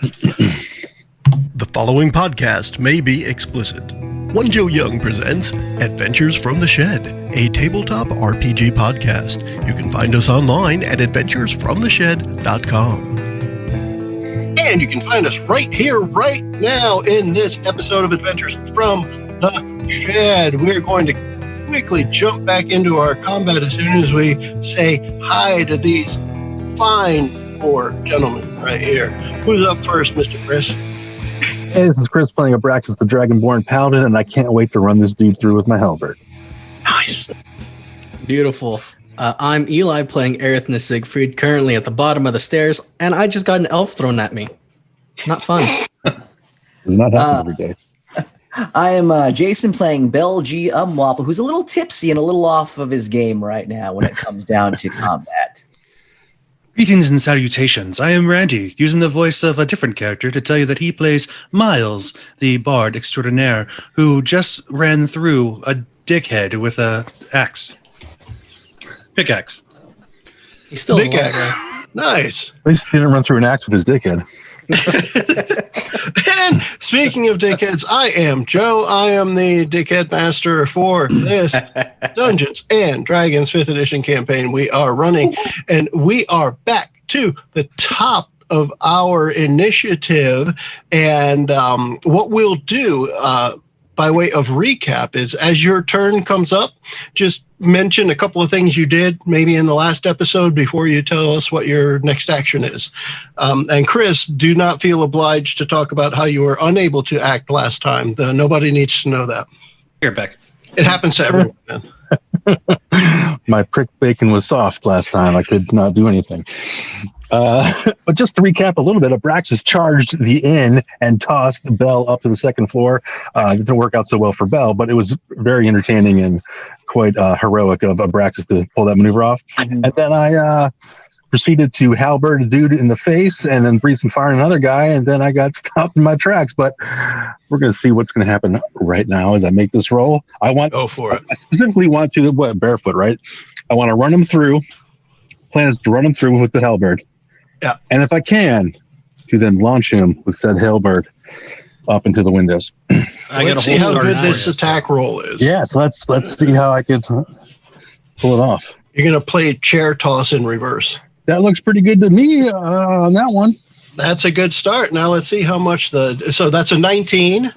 The following podcast may be explicit. onejoeyoung presents Adventures from the Shed, a tabletop RPG podcast. You can find us online at adventuresfromtheshed.com. And you can find us right here, right now, in this episode of Adventures from the Shed. We're going to quickly jump back into our combat as soon as we say hi to these fine four gentlemen right here. Who's up first, Mr. Chris? Hey, this is Chris playing Abraxas the Dragonborn Paladin, and I can't wait to run this dude through with my halberd. Nice. Beautiful. I'm Eli playing Erithna Siegfried, currently at the bottom of the stairs, and I just got an elf thrown at me. Not fun. Does not happen every day. I am Jason playing Bell G. Waffle, who's a little tipsy and a little off of his game right now when it comes down to combat. Greetings and salutations. I am Randy, using the voice of a different character to tell you that he plays Miles, the bard extraordinaire, who just ran through a dickhead with a axe. Pickaxe. He's still Big alive. axe. Nice. At least he didn't run through an axe with his dickhead. And speaking of dickheads, I am Joe. I am the dickhead master for this Dungeons and Dragons 5th edition campaign we are running. And we are back to the top of our initiative. And what we'll do by way of recap is as your turn comes up, just mention a couple of things you did maybe in the last episode before you tell us what your next action is. And Chris, do not feel obliged to talk about how you were unable to act last time. Nobody needs to know that. Here, Beck. It happens to everyone, man. My prick bacon was soft last time. I could not do anything. But just to recap a little bit, Abraxas charged the inn and tossed Belle up to the second floor. It didn't work out so well for Belle, but it was very entertaining and quite heroic of Abraxas to pull that maneuver off. Mm-hmm. And then I proceeded to halberd a dude in the face and then breathe some fire on another guy, and then I got stopped in my tracks. But we're going to see what's going to happen right now as I make this roll. Go for it. I specifically want to, barefoot, right? I want to run him through. Plan is to run him through with the halberd. Yeah. And if I can, to then launch him with said halberd up into the windows. Let's see how good this attack roll is. Yeah, so let's see how I can pull it off. You're going to play chair toss in reverse. That looks pretty good to me on that one. That's a good start. Now let's see how much so that's a 19.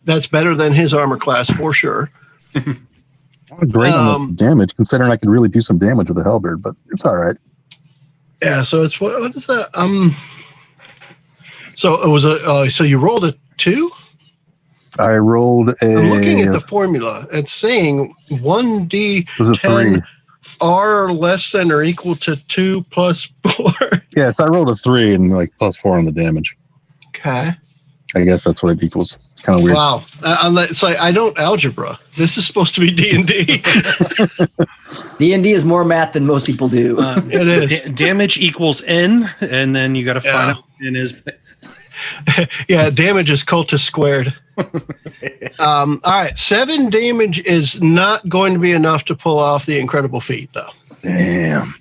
That's better than his armor class for sure. Great on the damage, considering I could really do some damage with a halberd, but it's all right. Yeah, so it's what is that? So it was so you rolled a 2? I rolled a. I'm looking at the formula. It's saying 1d10 was a 3. are less than or equal to 2 plus 4. Yeah, so I rolled a 3 and like plus 4 on the damage. Okay. I guess that's what it equals. Kind of weird. Wow. It's like I don't algebra. This is supposed to be D&D. D&D is more math than most people do. It is. Damage equals N, and then you got to find out what N is. Yeah, damage is cultist squared. All right, 7 damage is not going to be enough to pull off the incredible feat, though. Damn.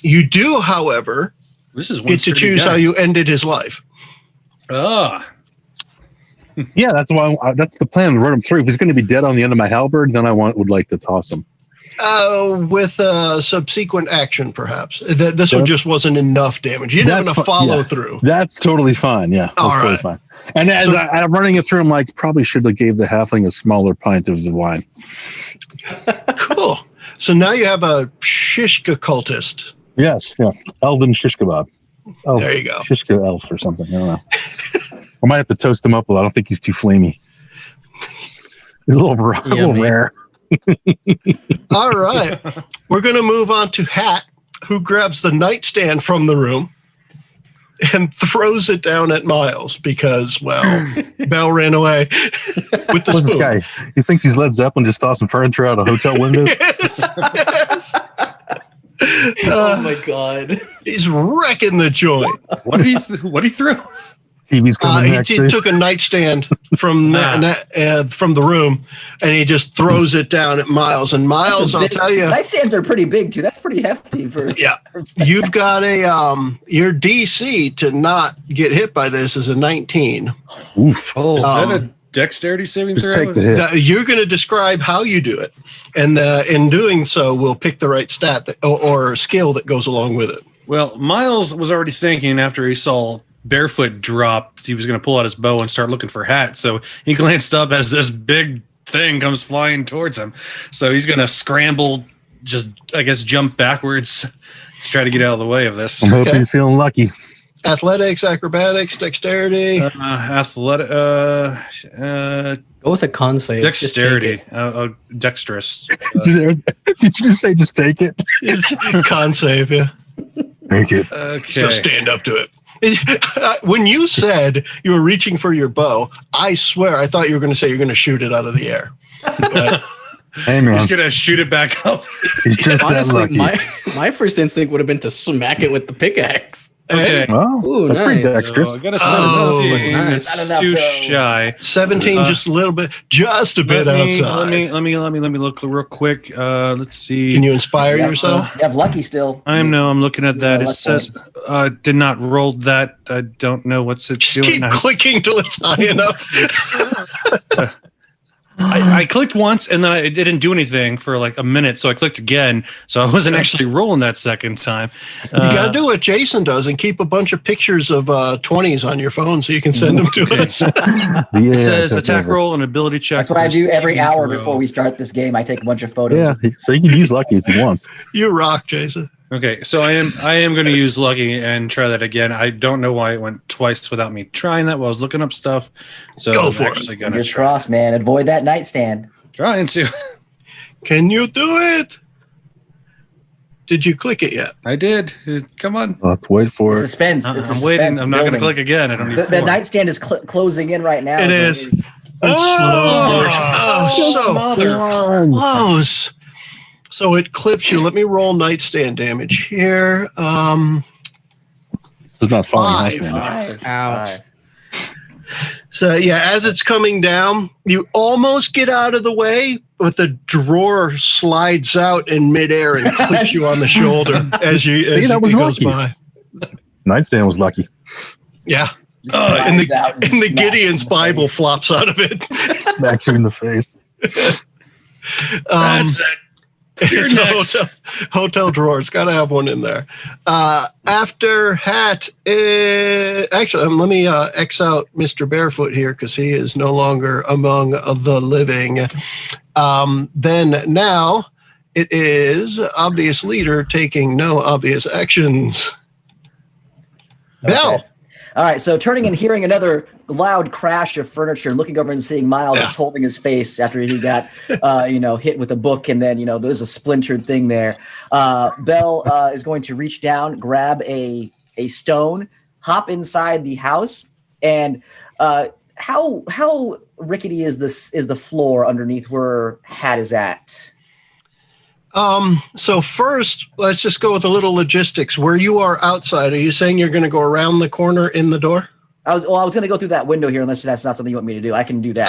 You do, however, This is get to choose how you ended his life. Yeah, that's why. That's the plan. Run him through. If he's going to be dead on the end of my halberd, then I would like to toss him. With a subsequent action, perhaps. This one just wasn't enough damage. You didn't have enough follow through. That's totally fine. Yeah, that's totally fine. And as I'm running it through, I'm like, probably should have gave the halfling a smaller pint of the wine. Cool. So now you have a Shishka cultist. Yes, yeah, Elven shish kebab. Oh, there you go. Shishka elf or something. I don't know. I might have to toast him up a little. I don't think he's too flamey. He's a little rare. All right. We're going to move on to Hat, who grabs the nightstand from the room and throws it down at Miles because, Belle ran away with the spoon. This guy? He thinks he's Led Zeppelin, just tossing furniture out of hotel windows? Oh, my God. He's wrecking the joint. What did he throw? TV's coming next. He took a nightstand from the room, and he just throws it down at Miles. And Miles, I'll tell you, nightstands are pretty big too. That's pretty hefty for. Yeah, you've got your DC to not get hit by this is a 19. Oof. Oh, is that a dexterity saving Just throw? take the hit. You're going to describe how you do it, and in doing so, we'll pick the right stat or skill that goes along with it. Well, Miles was already thinking after he saw Barefoot drop, he was going to pull out his bow and start looking for Hat. So he glanced up as this big thing comes flying towards him. So he's going to scramble, just, I guess, jump backwards to try to get out of the way of this. I'm hoping he's feeling lucky. Athletics, acrobatics, dexterity. Athletic. Go with a con save. Dexterity. Dexterous. Did you just say just take it? Con save, yeah. Take it. Okay. Just stand up to it. When you said you were reaching for your bow, I swear I thought you were going to say you're going to shoot it out of the air. But, Hey, man. He's going to shoot it back up. He's just Honestly, that lucky. my first instinct would have been to smack it with the pickaxe. Okay. Well, Ooh, that's pretty nice. dexterous. So I got a Oh, 17. nice. Not It's enough, too though. shy. 17, just a little bit, just a bit outside. Let me look real quick. Let's see. Can you inspire yourself? You have lucky still. I'm looking at that. Yeah, It luck says did not roll that. I don't know what's it Just doing. keep clicking till it's high enough. I clicked once and then it didn't do anything for like a minute, so I clicked again. So I wasn't actually rolling that second time. You got to do what Jason does and keep a bunch of pictures of 20s on your phone so you can send them to us. It says attack roll and ability check. That's what I do every versus hour throw. before we start this game. I take a bunch of photos. Yeah, so you can use lucky if you want. You rock, Jason. Okay, so I am going to use lucky and try that again. I don't know why it went twice without me trying that while I was looking up stuff. So Go I'm for it. actually going to Fingers crossed, man. Avoid that nightstand. try and see. Can you do it? Did you click it yet? I did. Come on. Let's wait for it. Suspense. I'm It's suspense. waiting. It's I'm not going to building. click again. I don't need The four. nightstand is closing in right now. It so is. maybe- Oh, so close. So it clips you. Let me roll nightstand damage here. It's not falling. 5. Nightstand. Ouch. So yeah, as it's coming down, you almost get out of the way, but the drawer slides out in midair and clips you on the shoulder as it that was goes lucky. by. Nightstand was lucky. Yeah. Slides out and And the smacks Gideon's in the Bible face. flops out of it. Smacks you in the face. That's it. You're It's a next. hotel drawer. It's got to have one in there. After Hat, actually, let me X out Mr. Barefoot here because he is no longer among the living. Then now it is obvious leader taking no obvious actions. Bell. Okay. All right, so turning and hearing another loud crash of furniture, looking over and seeing Miles just holding his face after he got, hit with a book, and then there's a splintered thing there. Bell is going to reach down, grab a stone, hop inside the house, and how rickety is the floor underneath where Hat is at? So first, let's just go with a little logistics. Where you are outside, are you saying you're going to go around the corner in the door? I was going to go through that window here, unless that's not something you want me to do. I can do that.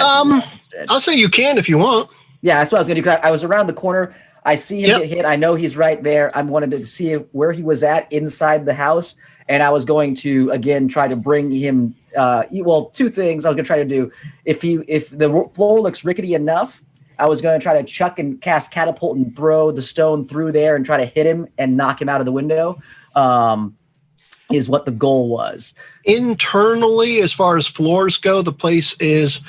Instead. I'll say you can if you want. Yeah, that's what I was going to do. 'Cause I was around the corner. I see him Yep. get hit. I know he's right there. I wanted to see where he was at inside the house, and I was going to again try to bring him. Two things I was going to try to do. If the floor looks rickety enough, I was going to try to chuck and cast catapult and throw the stone through there and try to hit him and knock him out of the window. Is what the goal was. Internally, as far as floors go, the place is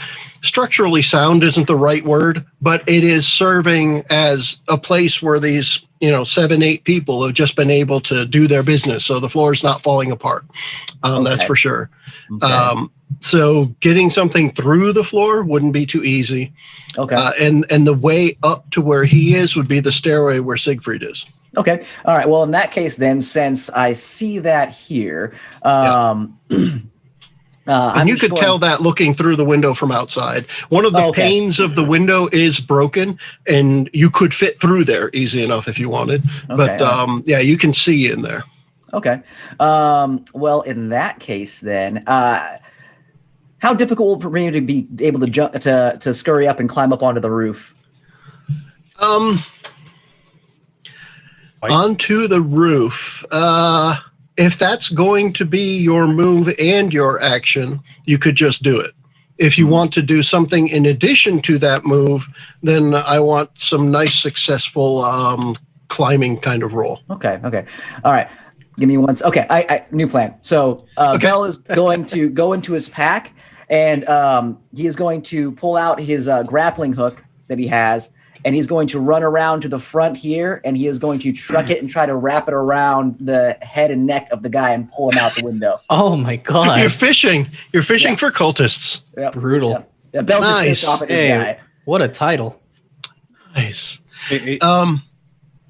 structurally sound isn't the right word, but it is serving as a place where these 7-8 people have just been able to do their business. So the floor is not falling apart. That's Okay. for sure. Okay. So getting something through the floor wouldn't be too easy. Okay. And the way up to where he is would be the stairway where Siegfried is. Okay. All right. Well, in that case, then, since I see that here, And you could tell that looking through the window from outside. One of the panes of the window is broken, and you could fit through there easy enough if you wanted. Okay, But you can see in there. Okay. Well, in that case, then, How difficult for me to be able to jump to scurry up and climb up onto the roof? Onto the roof. If that's going to be your move and your action, you could just do it. If you want to do something in addition to that move, then I want some nice, successful climbing kind of roll. Okay. All right. Give me one. Okay. I new plan. So Bell is going to go into his pack, and he is going to pull out his grappling hook that he has, and he's going to run around to the front here, and he is going to truck it and try to wrap it around the head and neck of the guy and pull him out the window. Oh my god! You're fishing for cultists. Yep. Brutal. Yep. Yeah, Bell's just pissed off at this guy. What a title! Nice.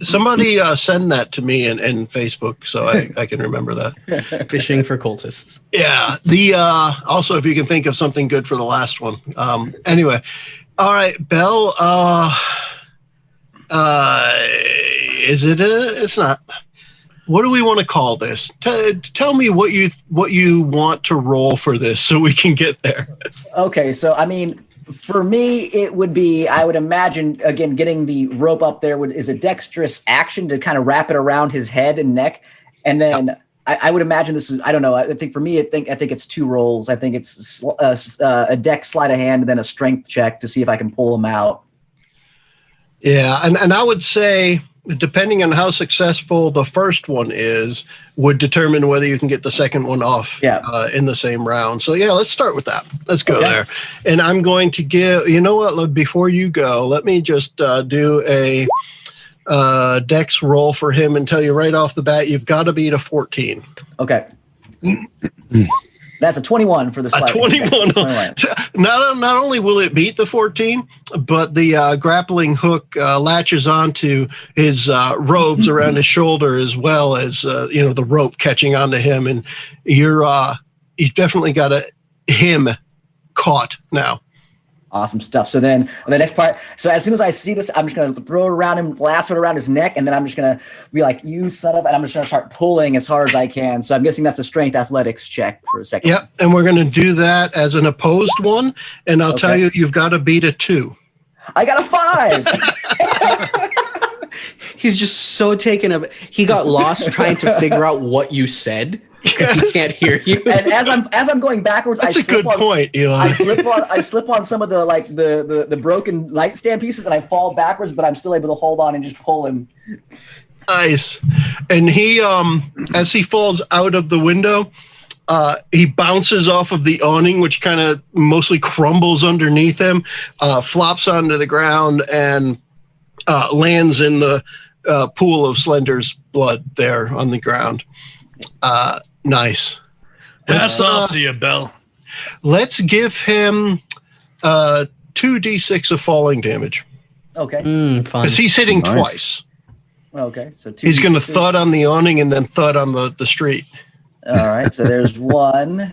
Somebody send that to me in Facebook so I can remember that. Fishing for cultists. Yeah. The also, if you can think of something good for the last one. Anyway, all right, Bell. Is it? It's not. What do we want to call this? Tell me what you want to roll for this so we can get there. Okay, so I mean, for me, it would be, I would imagine, again, getting the rope up there is a dexterous action to kind of wrap it around his head and neck. And then I would imagine this is, I don't know, I think for me, I think it's 2 rolls. I think it's a dex sleight of hand and then a strength check to see if I can pull him out. Yeah, and I would say, depending on how successful the first one is, would determine whether you can get the second one off in the same round. So yeah, let's start with that. Let's go there. And I'm going to give, you know what, before you go, let me just do a dex roll for him and tell you right off the bat, you've got to beat a 14. Okay. That's a 21 for the slide. 21. Not only will it beat the 14, but the grappling hook latches onto his robes around his shoulder, as well as the rope catching onto him, and you've definitely got him caught now. Awesome stuff. So then the next part, so as soon as I see this, I'm just going to throw it around him, lasso it around his neck, and then I'm just going to be like, you son of, and I'm just going to start pulling as hard as I can. So I'm guessing that's a strength athletics check for a second. Yep. And we're going to do that as an opposed one. And I'll tell you, you've got to beat a 2. I got a 5. He's just so taken of, he got lost trying to figure out what you said. Because he can't hear you. And as I'm going backwards, that's a good point, Eli. I slip on some of the broken nightstand pieces, and I fall backwards, but I'm still able to hold on and just pull him. Nice. And he, as he falls out of the window, he bounces off of the awning, which kind of mostly crumbles underneath him, flops onto the ground, and lands in the pool of Slender's blood there on the ground. Nice. Hats off to you, Bell. Let's give him 2d6 of falling damage. Okay. Fun. Because he's hitting twice. Okay. So 2 he's going to thud on the awning and then thud on the street. All right. So there's 1.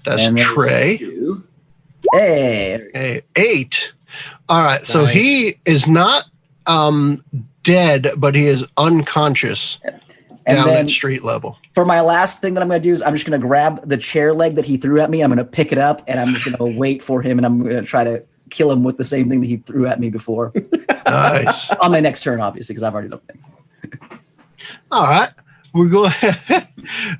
That's Trey. 2. Hey. 8. All right. Nice. So he is not dead, but he is unconscious. And down at street level. For my last thing that I'm going to do is I'm just going to grab the chair leg that he threw at me. I'm going to pick it up, and I'm just going to wait for him, and I'm going to try to kill him with the same thing that he threw at me before. Nice. On my next turn, obviously, because I've already done it. All right. We're going.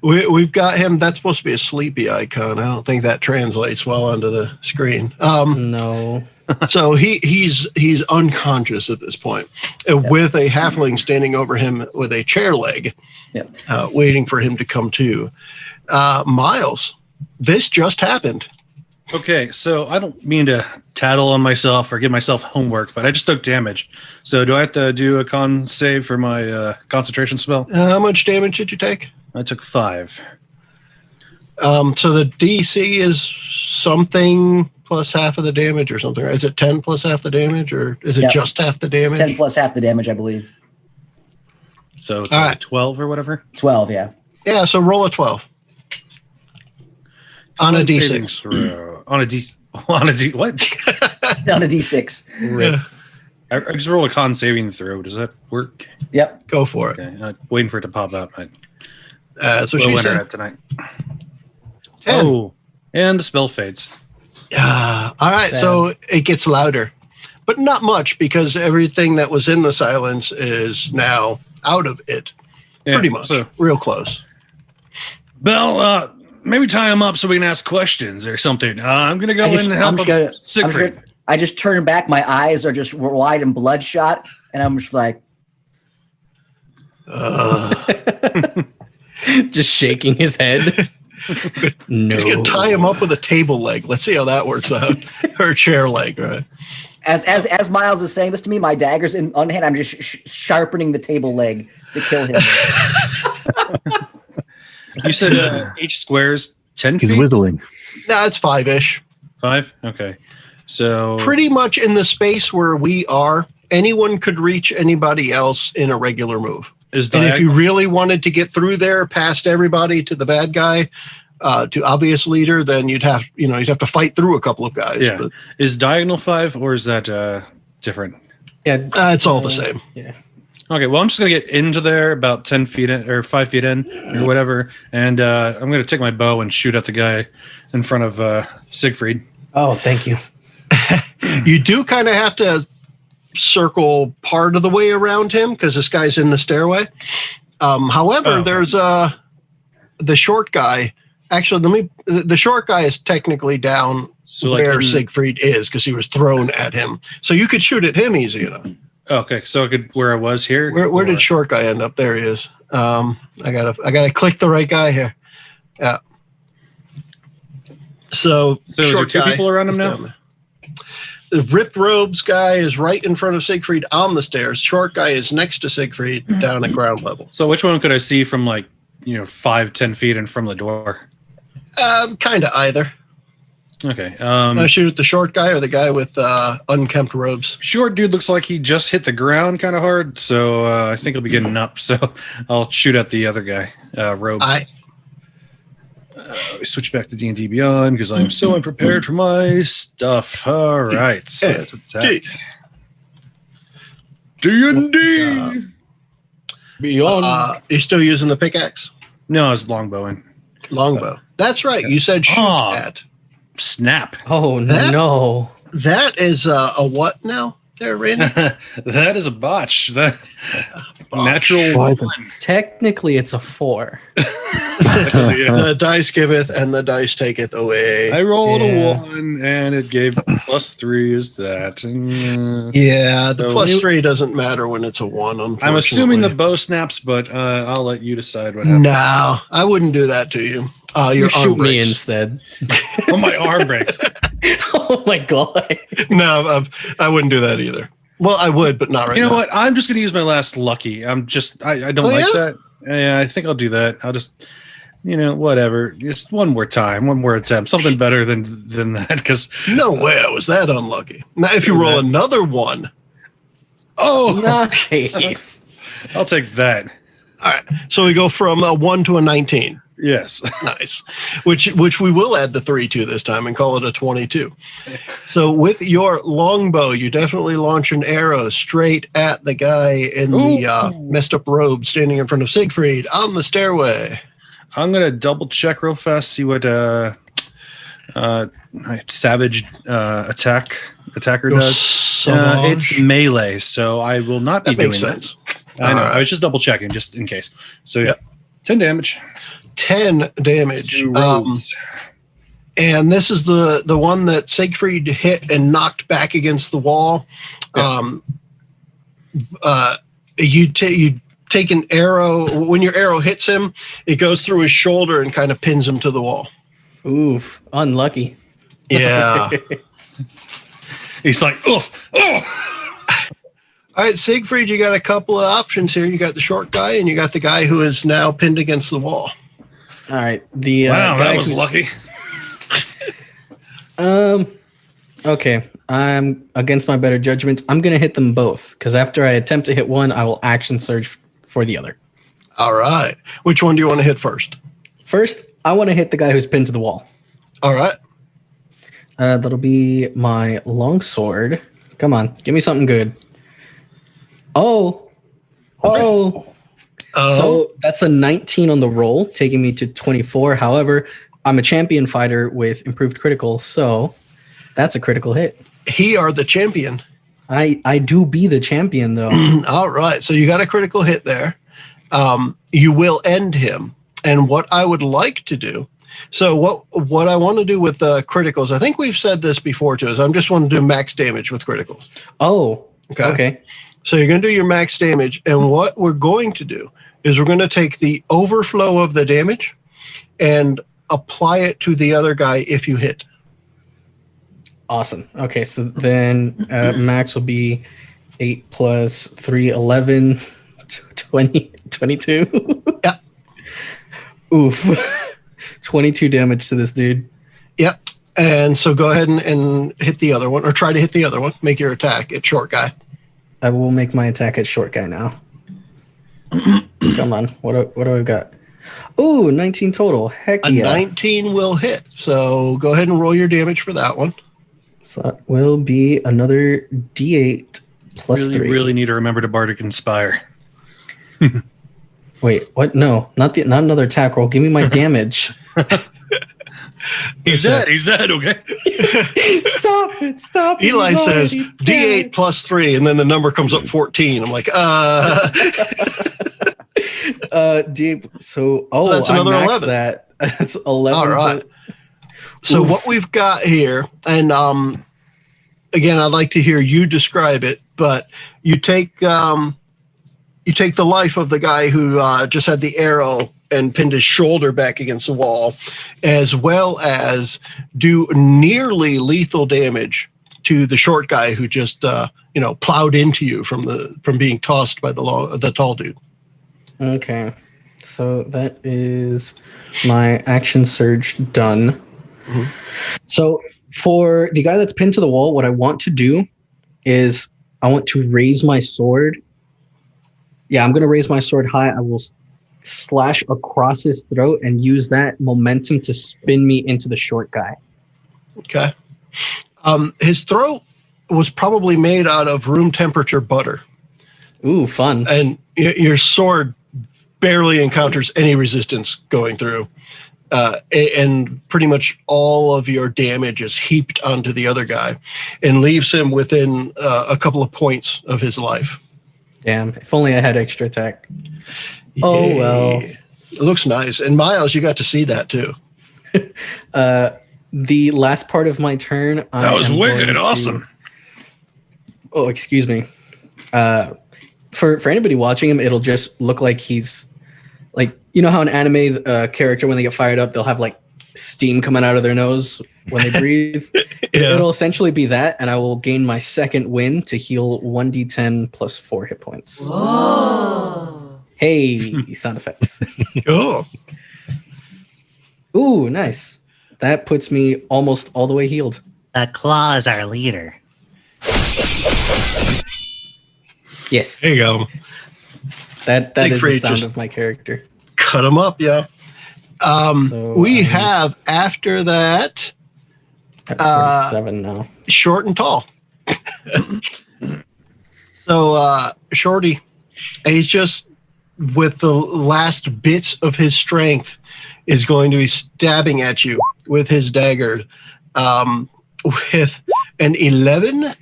We've got him. That's supposed to be a sleepy icon. I don't think that translates well onto the screen. No. So he's unconscious at this point, with a halfling standing over him with a chair leg, waiting for him to come to. Miles, this just happened. Okay, so I don't mean to tattle on myself or give myself homework, but I just took damage. So do I have to do a con save for my concentration spell? How much damage did you take? I took 5. So the DC is something plus half of the damage or something, right? Is it 10 plus half the damage, or is it just half the damage? It's 10 plus half the damage, I believe. So it's like 12 or whatever? 12, yeah. Yeah, so roll a 12. On a D6. Throw. On a D... On a D... What? On a D6. Rip. I just roll a con saving throw. Does that work? Yep. Go for it. Okay. I'm waiting for it to pop up. That's what she said. Tonight. 10. Oh. And the spell fades. All right, Sad. so it gets louder, but not much because everything that was in the silence is now out of it. Yeah, Pretty much. So, Real close. Bell, maybe tie him up so we can ask questions or something. I'm going to go in and help Siegfried. I just turn back. My eyes are just wide and bloodshot, and I'm just like, Just shaking his head. No. You can tie him up with a table leg. Let's see how that works out. Or a chair leg, right? as Miles is saying this to me, my dagger's in on hand. I'm just sharpening the table leg to kill him. You said each square's 10 He's feet? whittling. No, it's 5-ish. 5? Okay. So Pretty much in the space where we are, anyone could reach anybody else in a regular move. is And if you diagonal, really wanted to get through there past everybody to the bad guy, to obvious leader, then you'd have to fight through a couple of guys. Yeah. But, is diagonal 5 or is that different? Yeah. it's all the same. Yeah. Okay, well, I'm just going to get into there about 10 feet in, or 5 feet in or whatever, and I'm going to take my bow and shoot at the guy in front of Siegfried. Oh, thank you. You do kind of have to circle part of the way around him because this guy's in the stairway. However, there's the short guy. Actually, the short guy is technically down where Siegfried is because he was thrown at him. So you could shoot at him easy enough. Okay, so I could where I was here. Where did short guy end up? There he is. I gotta click the right guy here. Yeah. So is there two people around him now? The ripped robes guy is right in front of Siegfried on the stairs. Short guy is next to Siegfried down at ground level. So which one could I see from 5-10 feet and from the door? Kind of either. Okay. I shoot at the short guy or the guy with unkempt robes. Short dude looks like he just hit the ground kind of hard, so I think he'll be getting up. So I'll shoot at the other guy, robes. Switch back to D&D Beyond because I'm so unprepared for my stuff. All right, so let's attack. D&D. Beyond. You're still using the pickaxe? No, it's longbowing. Longbow. That's right. You said shoot at. Snap. Oh, no. That is a what now there, Randy? That is a botch. That natural Why one. Technically, it's a 4. The dice giveth and the dice taketh away. I rolled Yeah. a 1 and it gave +3 is that. Yeah, the So- +3 doesn't matter when it's a 1, unfortunately. I'm assuming the bow snaps, but I'll let you decide what happens. No, I wouldn't do that to you. You Your shoot arm me breaks. instead. Oh, my arm breaks. Oh, my God. No, I wouldn't do that either. Well, I would, but not right You know now. what? I'm just going to use my last lucky. I don't like that. Yeah, I think I'll do that. I'll just, whatever. Just one more time, one more attempt. Something better than that. Because No way I was that unlucky. Now, if you roll another 1. Nice. I'll take that. All right. So we go from a 1 to a 19. Yes. Nice. Which we will add the 3 to this time and call it a 22. So with your longbow, you definitely launch an arrow straight at the guy in the messed up robe standing in front of Siegfried on the stairway. I'm going to double check real fast, see what savage attacker does. It's melee, so I will not be that doing makes sense. that. I know. All right. I was just double checking just in case. So yeah, Yep. 10 damage. 10 damage. Two rolls. And this is the one that Siegfried hit and knocked back against the wall. Yeah. You take an arrow. When your arrow hits him, it goes through his shoulder and kind of pins him to the wall. Oof. Unlucky. Yeah. He's like, oof. Oh! All right, Siegfried, you got a couple of options here. You got the short guy and you got the guy who is now pinned against the wall. All right. The Wow, guy that was who's- lucky. Okay. I'm against my better judgments. I'm gonna hit them both because after I attempt to hit one, I will action surge for the other. All right. Which one do you want to hit first? First, I want to hit the guy who's pinned to the wall. All right. That'll be my longsword. Come on, give me something good. Oh. So that's a 19 on the roll, taking me to 24. However, I'm a champion fighter with improved critical, so that's a critical hit. He are the champion. I do be the champion, though. All right. So you got a critical hit there. You will end him. And what I would like to do, so what I want to do with criticals, I think we've said this before too, is I'm just want to do max damage with criticals. Oh, okay. So you're going to do your max damage. And what we're going to do is we're going to take the overflow of the damage and apply it to the other guy if you hit. Awesome. Okay, so then max will be 8 plus 3, 11, 20, 22. Yeah. Oof. 22 damage to this dude. Yep. And so go ahead and hit the other one, or try to hit the other one. Make your attack at short guy. I will make my attack at short guy now. Come on. What do we got? Ooh, 19 total. Heck yeah. 19 will hit. So go ahead and roll your damage for that one. So that will be another D8 plus 3. Really need to remember to Bardic Inspire. Wait, what? No, not another attack roll. Give me my damage. He's dead. Okay. Stop it. Stop it. Eli He's says already D8 dead. plus 3, and then the number comes up 14. I'm like, D8. So, that's another I maxed 11. that. That's 11. All right. So what we've got here, and again, I'd like to hear you describe it, but you take the life of the guy who just had the arrow and pinned his shoulder back against the wall, as well as do nearly lethal damage to the short guy who just plowed into you from being tossed by the tall dude. Okay. So that is my action surge done. Mm-hmm. So for the guy that's pinned to the wall, what I want to do is I want to raise my sword. Yeah, I'm going to raise my sword high. I will slash across his throat and use that momentum to spin me into the short guy. Okay. His throat was probably made out of room temperature butter. Ooh, fun. And your sword barely encounters any resistance going through. And pretty much all of your damage is heaped onto the other guy and leaves him within a couple of points of his life. Damn, if only I had extra attack. Yeah. Oh, well. It looks nice. And Miles, you got to see that too. The last part of my turn. That was wicked. Awesome. Oh, excuse me. For anybody watching him, it'll just look like he's like, you know how an anime character, when they get fired up, they'll have like steam coming out of their nose when they breathe. Yeah. It'll essentially be that, and I will gain my second win to heal 1d10 plus 4 hit points. Whoa. Hey, sound effects. Oh. Ooh, nice. That puts me almost all the way healed. Claw is our leader. Yes, There you go. that Big is the Free sound just- of my character. Cut him up, yeah. So We have, after that, at 47 now. short and tall. So, Shorty, he's just, with the last bits of his strength, is going to be stabbing at you with his dagger with an 11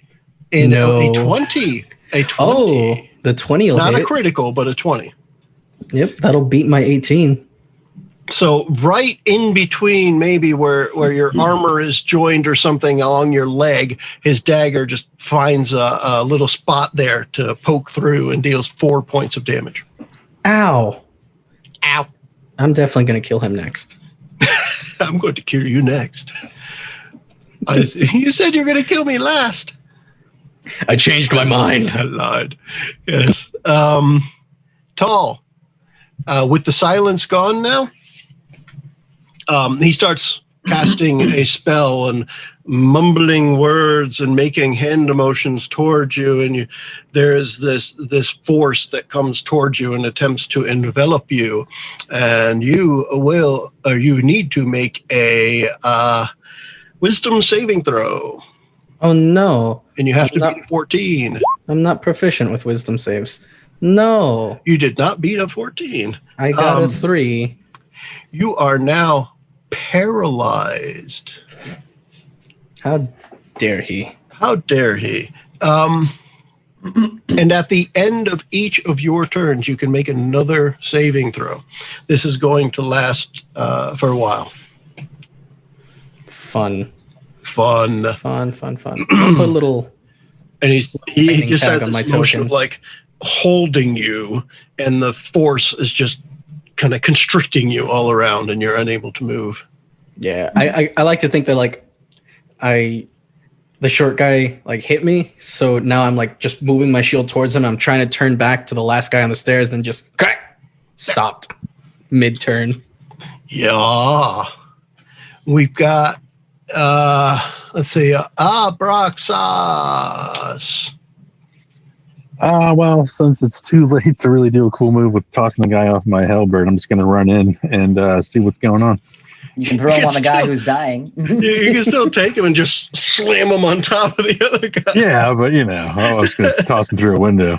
and a 20. A 20. Oh, the 20 will Not hit. a critical, but a 20. Yep, that'll beat my 18. So right in between maybe where your armor is joined or something along your leg, his dagger just finds a little spot there to poke through and deals 4 points of damage. Ow. Ow. I'm definitely going to kill him next. I'm going to kill you next. You said you're going to kill me last. I changed my mind. I lied. Yes. Tall. With the silence gone now, he starts casting a spell and mumbling words and making hand motions towards you, and there is this force that comes towards you and attempts to envelop you, and you need to make a wisdom saving throw, Oh, no. and you have to beat 14. I'm not proficient with wisdom saves. No. You did not beat a 14. I got a 3. You are now paralyzed. How dare he? How dare he? And at the end of each of your turns, you can make another saving throw. This is going to last for a while. Fun. Fun. I'll put a little. And he lightning just tag has on my this motion of token. like holding you, and the force is just kind of constricting you all around, and you're unable to move. Yeah, I like to think that like the short guy like hit me, so now I'm like just moving my shield towards him. I'm trying to turn back to the last guy on the stairs, and just crack, stopped mid turn. Yeah, we've got let's see, Abraxas. Well, since it's too late to really do a cool move with tossing the guy off my halberd, I'm just going to run in and see what's going on. You can throw him on the guy who's dying. You can still take him and just slam him on top of the other guy. Yeah, but I was going to toss him through a window.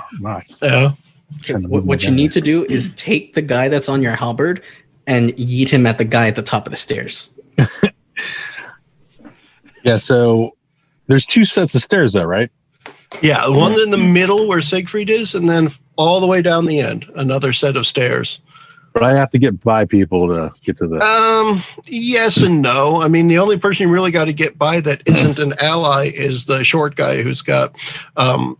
Yeah. Okay, what you need to do is take the guy that's on your halberd and yeet him at the guy at the top of the stairs. Yeah, so there's 2 sets of stairs though, right? Yeah, the one in the middle where Siegfried is, and then all the way down the end, another set of stairs. But I have to get by people to get to the... Yes and no. I mean, the only person you really got to get by that isn't an ally is the short guy who's got, 2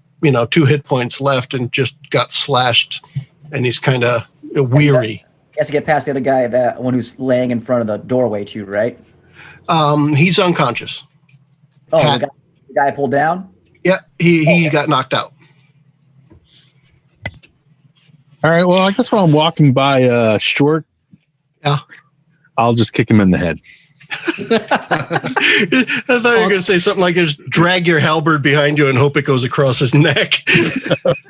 hit points left and just got slashed, and he's kind of weary. He has to get past the other guy, that one who's laying in front of the doorway too, right? He's unconscious. Oh, the guy pulled down? Yeah, he got knocked out. All right, well, I guess while I'm walking by Short, Yeah. I'll just kick him in the head. I thought you were going to say something like just drag your halberd behind you and hope it goes across his neck.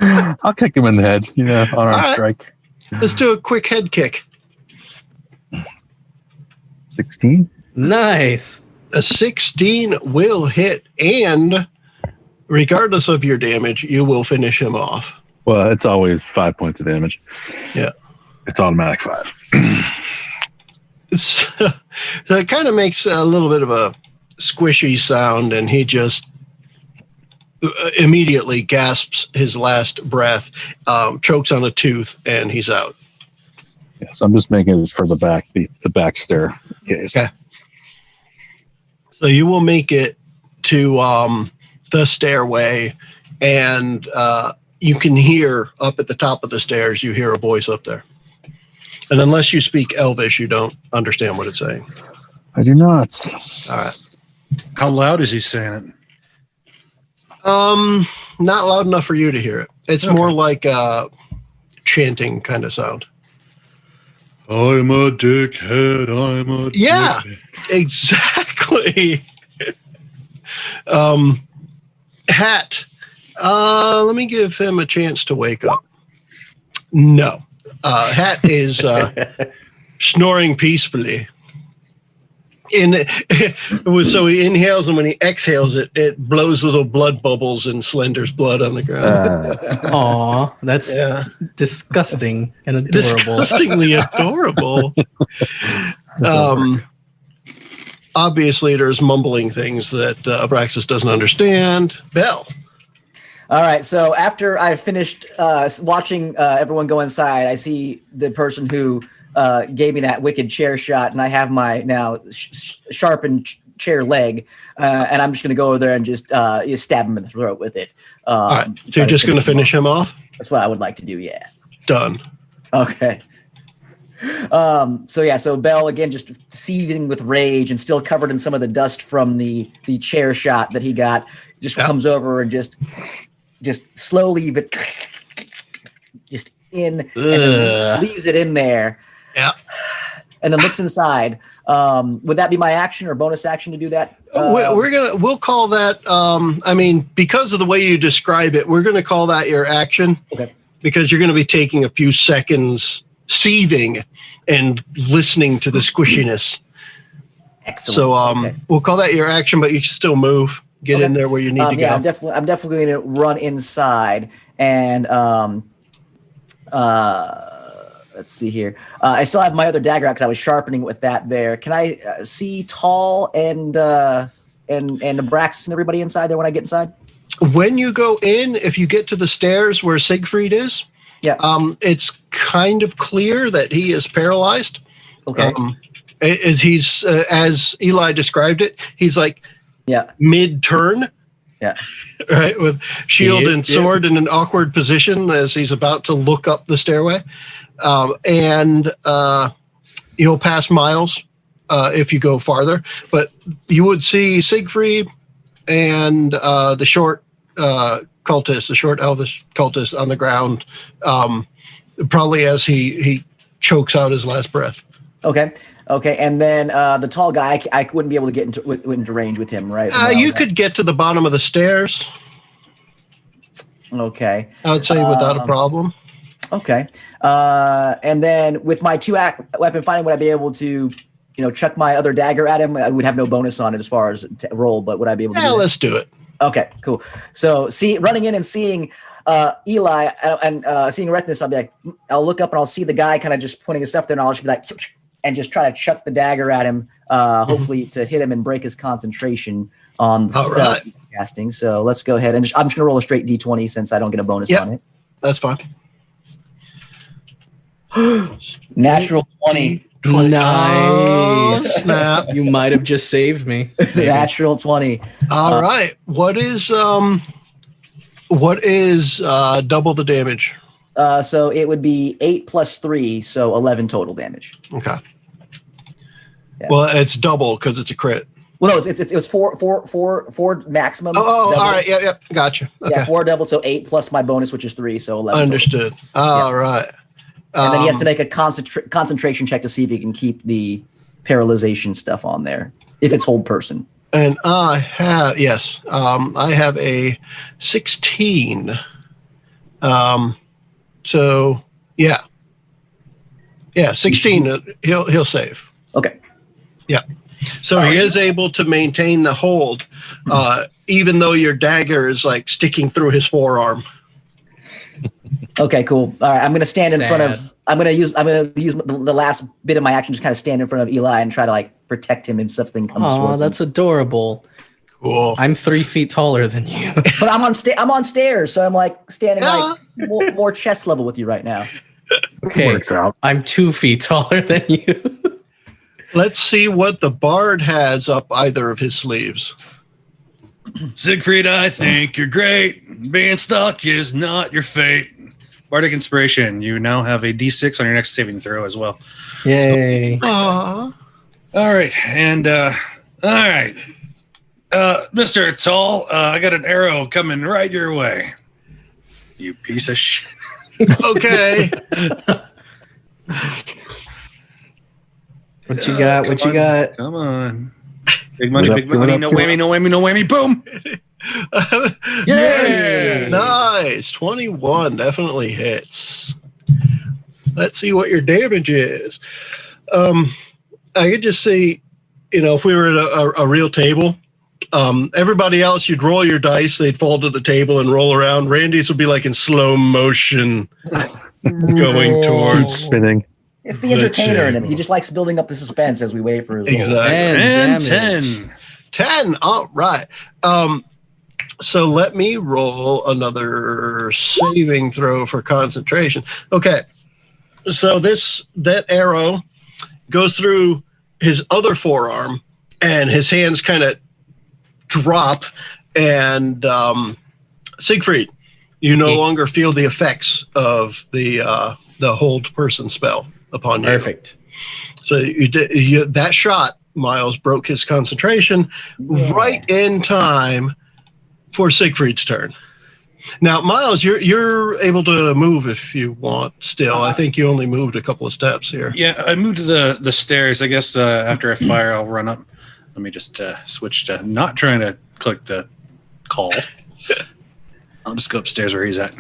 I'll kick him in the head, unarmed right. strike. Let's do a quick head kick. 16. Nice. A 16 will hit, and regardless of your damage, you will finish him off. Well, it's always 5 points of damage. Yeah. It's automatic 5. So it kind of makes a little bit of a squishy sound, and he just immediately gasps his last breath, chokes on a tooth, and he's out. Yes, I'm just making it for the back stair case. Okay. So you will make it to the stairway, and you can hear up at the top of the stairs, you hear a voice up there. And unless you speak Elvish, you don't understand what it's saying. I do not. All right. How loud is he saying it? Not loud enough for you to hear it. It's Okay. more like a chanting kind of sound. I'm a dickhead. I'm a Yeah, dickhead. exactly. Hat. Let me give him a chance to wake up. No. Hat is snoring peacefully. So he inhales, and when he exhales, it blows little blood bubbles and Slender's blood on the ground. Aw, that's disgusting and adorable. Disgustingly adorable. Obviously, there's mumbling things that Abraxas doesn't understand. Bell. All right, so after I finished watching everyone go inside, I see the person who gave me that wicked chair shot, and I have my now sharpened chair leg, and I'm just going to go over there and just stab him in the throat with it. All right, so you're just going to finish him off? That's what I would like to do, yeah. Done. Okay. So Bell, again, just seething with rage and still covered in some of the dust from the chair shot that he got, just comes over and just slowly, but just in, and then leaves it in there. Yeah. And then looks inside. Would that be my action or bonus action to do that? We'll call that, because of the way you describe it, we're going to call that your action. Okay. Because you're going to be taking a few seconds seething and listening to the squishiness. Excellent. So Okay. we'll call that your action, but you can still move. Get in there where you need to go. Yeah, I'm definitely going to run inside and let's see here. I still have my other dagger out because I was sharpening with that there. Can I see Tall and Brax and everybody inside there when I get inside? When you go in, if you get to the stairs where Siegfried is, it's kind of clear that he is paralyzed. Okay. As Eli described it, he's like mid-turn. Yeah. Right, with shield and sword in an awkward position as he's about to look up the stairway. And you'll pass Miles if you go farther. But you would see Siegfried and the short cultist, the short Elvis cultist on the ground, probably as he chokes out his last breath. Okay. And then the tall guy, I wouldn't be able to get into range with him, right? You could get to the bottom of the stairs. Okay. I would say without a problem. Okay. And then with my weapon finding, would I be able to, chuck my other dagger at him? I would have no bonus on it as far as roll, but would I be able to do that? Let's do it. Okay, cool. So running in and seeing Eli and seeing Rethnus, I'll look up and I'll see the guy kind of just pointing his stuff there, and I'll just be like, and just try to chuck the dagger at him, hopefully to hit him and break his concentration on the spell he's casting. So let's go ahead and I'm just going to roll a straight D20 since I don't get a bonus on it. That's fine. Natural 20. Nice. Snap. You might have just saved me. Natural 20. All right. What is double the damage? So it would be 8 plus 3, so 11 total damage. Okay. Yeah. Well, it's double because it's a crit. Well, no, it was four maximum. Oh, all right. Yeah. Gotcha. Okay. Yeah, 4 double, so 8 plus my bonus, which is 3, so 11. Understood. All right. And then he has to make a concentration check to see if he can keep the paralyzation stuff on there, if it's hold person. And I have I have a 16. So 16. He'll save. Okay. Yeah. So he is able to maintain the hold, even though your dagger is like sticking through his forearm. Okay, cool. All right, I'm gonna stand in front of. I'm gonna use the last bit of my action, just kind of stand in front of Eli and try to protect him if something comes towards him. That's adorable. Cool. I'm 3 feet taller than you, but I'm on stairs, so I'm standing more chest level with you right now. Okay, I'm 2 feet taller than you. Let's see what the bard has up either of his sleeves. Siegfried, I think you're great. Being stuck is not your fate. Bardic Inspiration. You now have a D6 on your next saving throw as well. Yay. Aww. All right. And, all right. Mr. Tall, I got an arrow coming right your way. You piece of shit. Okay. What you got? What you got? Come on. Big money, big money. No whammy, no whammy, no whammy. Boom. Yay! Nice. 21 definitely hits. Let's see what your damage is. I could just see, if we were at a real table, everybody else, you'd roll your dice, they'd fall to the table and roll around. Randy's would be like in slow motion going towards spinning. It's the entertainer in him. He just likes building up the suspense as we wait for his roll. Exactly. And 10. 10. All right. So let me roll another saving throw for concentration. Okay. So that arrow goes through his other forearm and his hands kind of drop. And Siegfried, you no longer feel the effects of the hold person spell upon you. Perfect. So that shot, Miles, broke his concentration right in time for Siegfried's turn. Now, Miles, you're able to move if you want still. I think you only moved a couple of steps here. Yeah, I moved to the stairs. I guess after I fire, I'll run up. Let me just switch to not trying to click the call. I'll just go upstairs where he's at.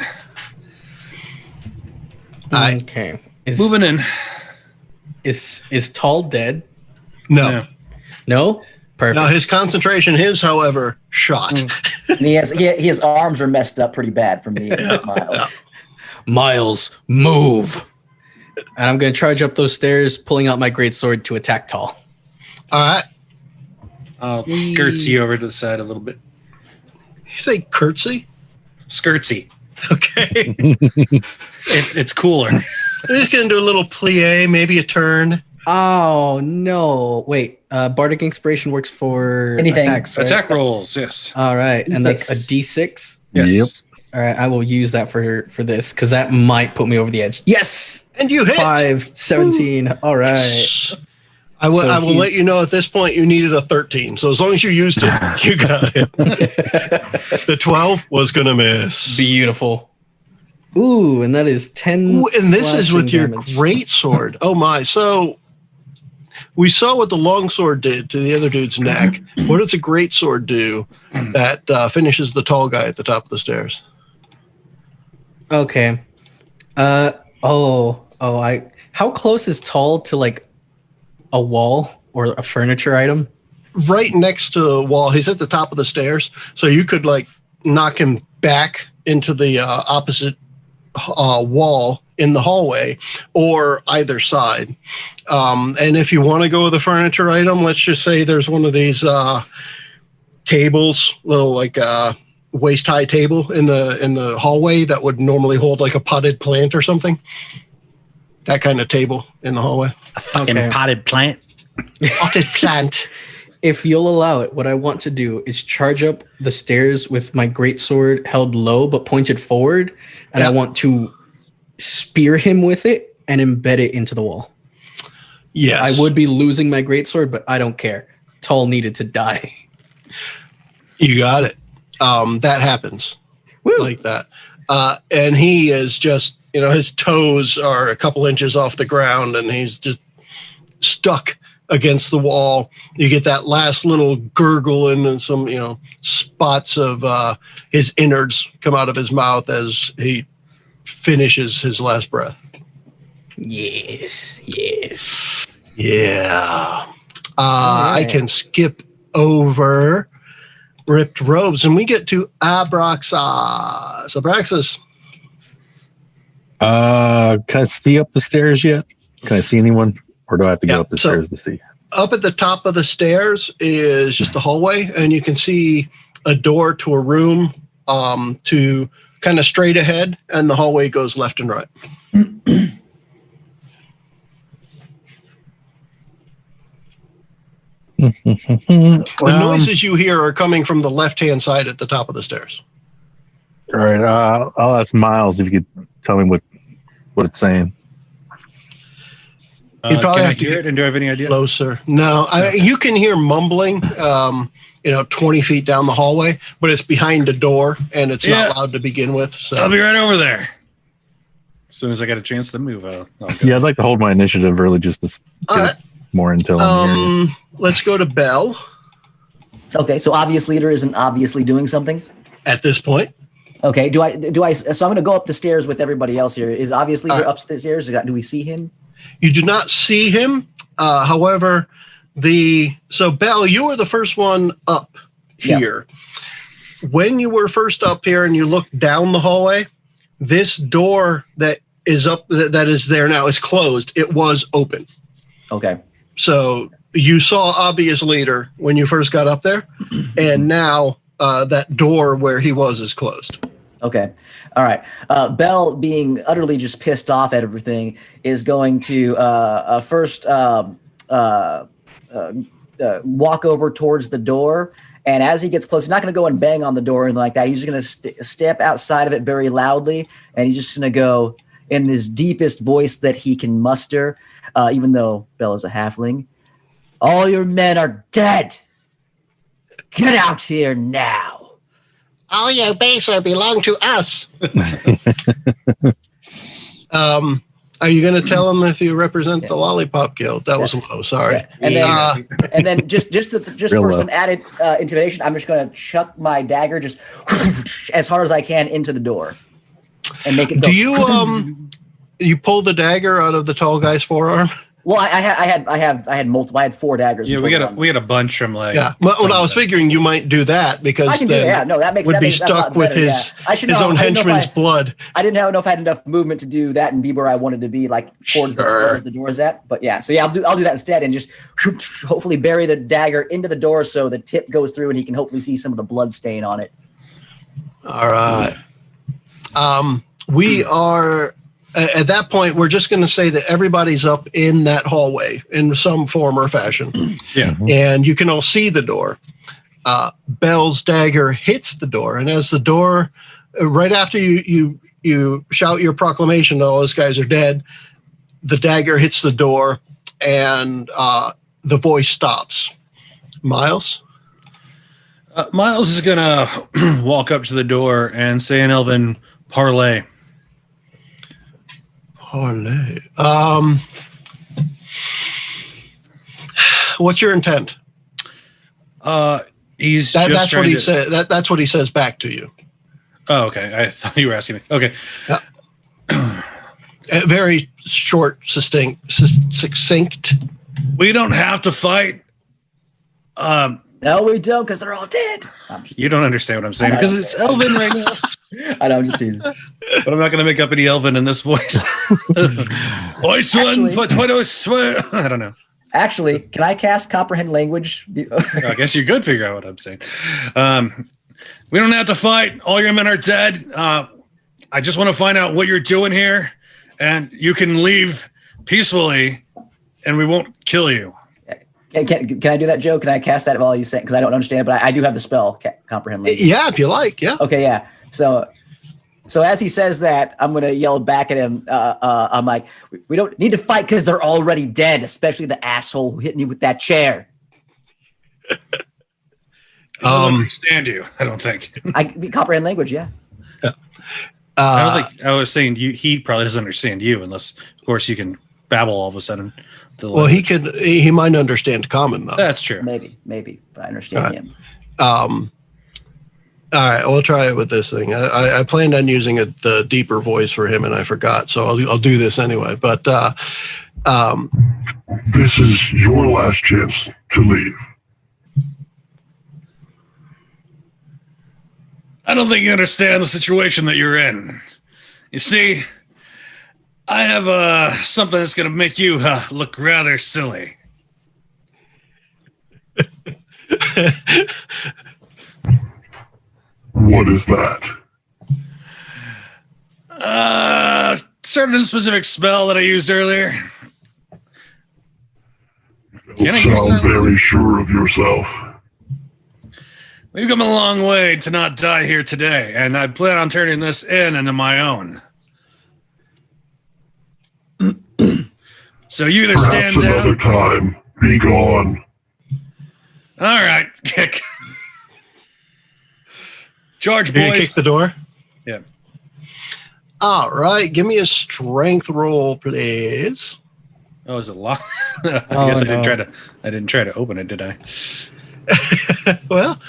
Okay. Moving in. Is Tall dead? No. No? Perfect. Now his concentration is, however, shot. And his arms are messed up pretty bad from the Miles. Miles, move. And I'm going to charge up those stairs, pulling out my greatsword to attack Tall. All right. I'll skirtsy over to the side a little bit. You say curtsy? Skirtsy. Okay. It's cooler. I'm just going to do a little plie, maybe a turn. Oh, no. Wait, Bardic Inspiration works for Anything. attacks, right? Attack rolls, yes. All right, and that's a D6. D6. Yes. Yep. All right, I will use that for this because that might put me over the edge. Yes! And you hit. 5, 17. All right. I will So let you know at this point you needed a 13. So as long as you used it, you got it. The 12 was going to miss. Beautiful. Ooh, and that is 10. Ooh, and this is with slashing your damage. great sword. Oh my. So we saw what the longsword did to the other dude's neck. What does a great sword do that finishes the tall guy at the top of the stairs? Okay. How close is Tall to like a wall or a furniture item? Right next to the wall. He's at the top of the stairs. So you could like knock him back into the opposite wall in the hallway or either side. And if you want to go with a furniture item, let's just say there's one of these tables, little like waist high table in the hallway that would normally hold like a potted plant or something. That kind of table in the hallway. A fucking Okay. potted plant. Potted plant. If you'll allow it, what I want to do is charge up the stairs with my greatsword held low but pointed forward, and I want to spear him with it and embed it into the wall. Yes. I would be losing my greatsword, but I don't care. Tall needed to die. You got it. That happens. Woo. Like that. And he is just, his toes are a couple inches off the ground and he's just stuck against the wall. You get that last little gurgle and some, spots of his innards come out of his mouth as he finishes his last breath. Yes. Yeah. All I right. can skip over ripped robes and we get to Abraxas. Abraxas. Can I see up the stairs yet? Can I see anyone? Or do I have to go up the stairs to see? Up at the top of the stairs is just the hallway, and you can see a door to a room to kind of straight ahead, and the hallway goes left and right. The noises you hear are coming from the left-hand side at the top of the stairs. All right. I'll ask Miles if you could tell me what it's saying. You'd probably Can I have to hear get it, and do I have any idea? Closer. No, you can hear mumbling, 20 feet down the hallway, but it's behind a door and it's not loud to begin with. So I'll be right over there. As soon as I get a chance to move, I'll go. Yeah, I'd like to hold my initiative early just to All get right. more intel on the area. Let's go to Bell Okay, so obvious leader isn't obviously doing something. at this point. Okay, do I? So I'm going to go up the stairs with everybody else here. Is obvious leader up the stairs? Do we see him? You do not see him. However, Bell, you were the first one up here. When you were first up here and you looked down the hallway, this door that is up that is there now is closed. It was open. Okay. So you saw obvious leader when you first got up there, and now that door where he was is closed. Okay. All right. Bell, being utterly just pissed off at everything, is going to first walk over towards the door. And as he gets close, he's not going to go and bang on the door or anything like that. He's just going to step outside of it very loudly. And he's just going to go in his deepest voice that he can muster, even though Bell is a halfling. All your men are dead. Get out here now. All your base belong to us. Are you going to tell him if you represent the Lollipop Guild? That was low. Sorry. Yeah. And then, and then just Real for low. some added intimidation, I'm just going to chuck my dagger just as hard as I can into the door and make it go. Do you you pull the dagger out of the tall guy's forearm? Well, I had multiple. I had 4 daggers. Yeah, in we total got on them. a bunch from like. Yeah. Well, I was something. figuring you might do that because I can do then that. No, that makes would that be makes, that's a stuck lot with better, his yeah. I should his know. own I didn't know if henchman's blood. I didn't know if I had enough movement to do that and be where I wanted to be, like towards Sure. the door's at. But yeah, so yeah, I'll do that instead and just hopefully bury the dagger into the door so the tip goes through and he can hopefully see some of the blood stain on it. All right. We are at that point. We're just going to say that everybody's up in that hallway in some form or fashion. Yeah. And you can all see the door. Bell's dagger hits the door, and as the door, right after you shout your proclamation, all those guys are dead. The dagger hits the door, and the voice stops. Miles. Miles is gonna walk up to the door and say in Elven, "Parlay." Parlay. What's your intent? He's That's what he said. That's what he says back to you. Oh, okay. I thought you were asking me. Okay. Very short, succinct. We don't have to fight. No, we don't, because they're all dead. You don't understand what I'm saying because it's Elven right now. I know, I'm just teasing. But I'm not going to make up any Elven in this voice. I don't know. Actually, can I cast comprehend language? I guess you could figure out what I'm saying. We don't have to fight. All your men are dead. I just want to find out what you're doing here, and you can leave peacefully, and we won't kill you. Can I do that, Joe? Can I cast that while you say? Because I don't understand it, but I do have the spell comprehend language. Yeah, if you like. Yeah. Okay, yeah. So as he says that, I'm gonna yell back at him. I'm like, we don't need to fight because they're already dead, especially the asshole who hit me with that chair. He doesn't understand you. I don't think. I comprehend language, yeah. I don't think I was saying you. He probably doesn't understand you, unless, of course, you can babble all of a sudden. Well, he might understand common though. That's true. Maybe, but I understand him. All right, we'll try it with this thing. I planned on using the deeper voice for him, and I forgot, so I'll do this anyway. But this is your last chance to leave. I don't think you understand the situation that you're in. You see, I have something that's going to make you look rather silly. What is that? Certain specific spell that I used earlier. You sound very sure of yourself. We've come a long way to not die here today, and I plan on turning this into my own. So you either Perhaps stand another down. time. Be gone. All right, kick. Charge, Did you boys. kick the door? Yeah. All right, give me a strength roll, please. Oh, is it locked? I guess I didn't try to open it, did I? Well,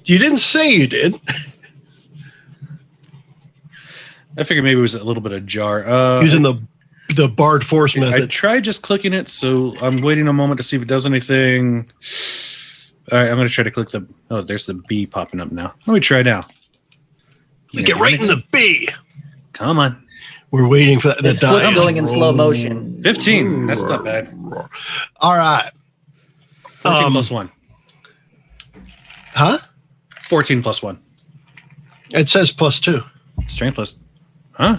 you didn't say you did. I figured maybe it was a little bit ajar. Using the barred force I method. tried just clicking it, so I'm waiting a moment to see if it does anything. All right, I'm going to try to click the... Oh, there's the B popping up now. Let me try now. Get right in the B. Come on. We're waiting for that. His foot's going in slow motion. 15. That's not bad. All right. 14 plus 1. Huh? 14 plus 1. It says plus 2. Strength plus... Huh?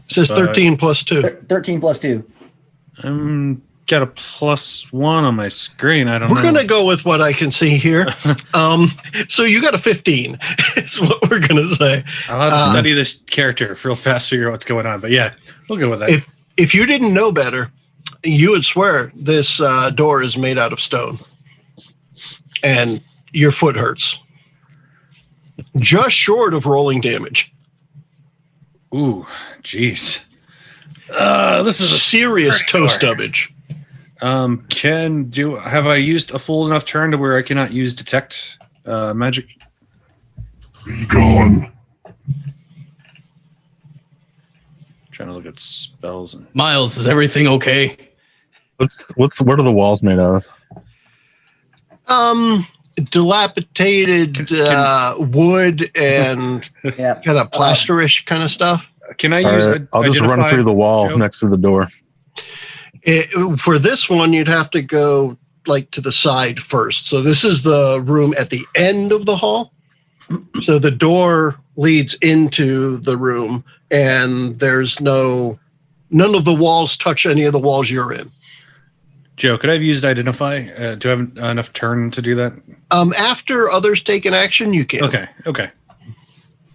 It says 13 plus 2. 13 plus 2. Got a plus 1 on my screen. I don't know. We're going to go with what I can see here. So you got a 15. Is what we're going to say. I'll have to study this character real fast, figure out what's going on. But yeah, we'll go with that. If you didn't know better, you would swear this door is made out of stone. And your foot hurts. Just short of rolling damage. Ooh, jeez. This is a serious toe stubbage. Have I used a full enough turn to where I cannot use detect magic? Be gone. Trying to look at spells. Miles, is everything okay? What are the walls made of? Dilapidated wood and Yeah. kind of plasterish kind of stuff. Can I All use? right, I'll just run identify, through the wall Joe? next to the door. For this one, you'd have to go like to the side first. So this is the room at the end of the hall. So the door leads into the room, and there's none of the walls touch any of the walls you're in. Joe, could I have used identify? Do I have enough turn to do that? After others take an action, you can. Okay.